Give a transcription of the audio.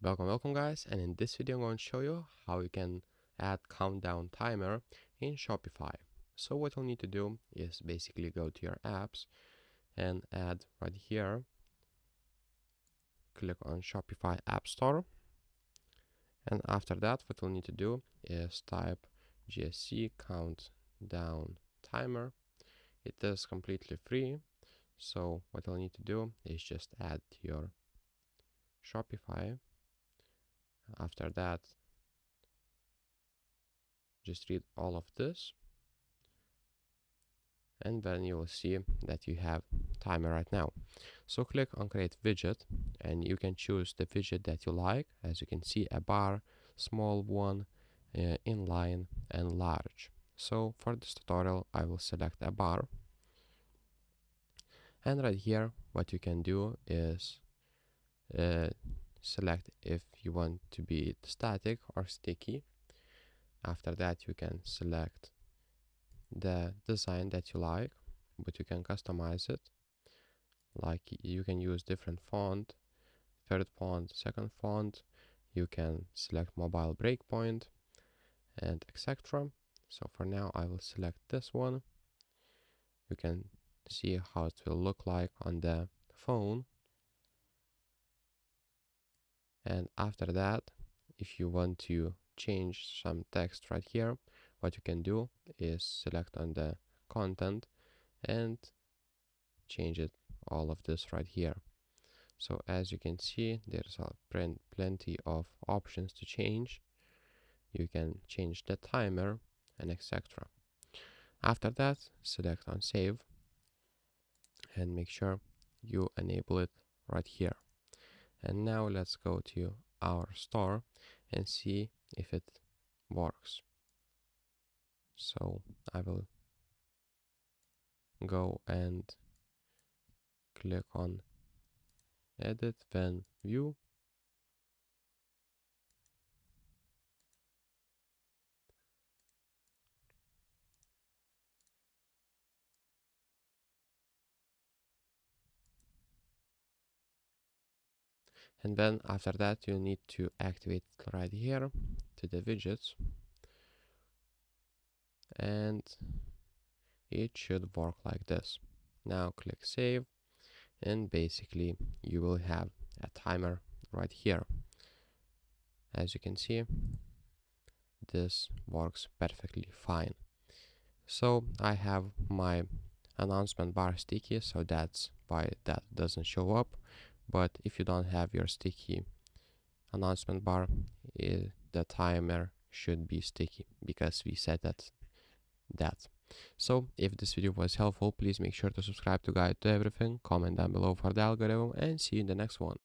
Welcome guys, and in this video I'm going to show you how you can add countdown timer in Shopify. So what you'll need to do is basically go to your apps and add right here, click on Shopify App Store, and after that what you'll need to do is type GSC countdown timer. It is completely free, so what you'll need to do is just add your Shopify. After that, just read all of this, and then you will see that you have timer right now. So click on create widget, and you can choose the widget that you like. As you can see, a bar, small one, inline, and large. So for this tutorial I will select a bar, and right here what you can do is select if you want to be static or sticky. After that you can select the design that you like, but you can customize it. Like you can use different font, third font, second font. You can select mobile breakpoint and etc. So for now I will select this one. You can see how it will look like on the phone. And after that, if you want to change some text right here, what you can do is select on the content and change it, all of this right here. So as you can see, there's plenty of options to change. You can change the timer and etc. After that, select on save and make sure you enable it right here. And now let's go to our store and see if it works. So I will go and click on edit, then view. And then after that you need to activate right here to the widgets, and it should work like this. Now click save, and basically you will have a timer right here. As you can see, this works perfectly fine. So I have my announcement bar sticky, so that's why that doesn't show up. But if you don't have your sticky announcement bar, the timer should be sticky because we set that. So if this video was helpful, please make sure to subscribe to guide to everything, comment down below for the algorithm, and see you in the next one.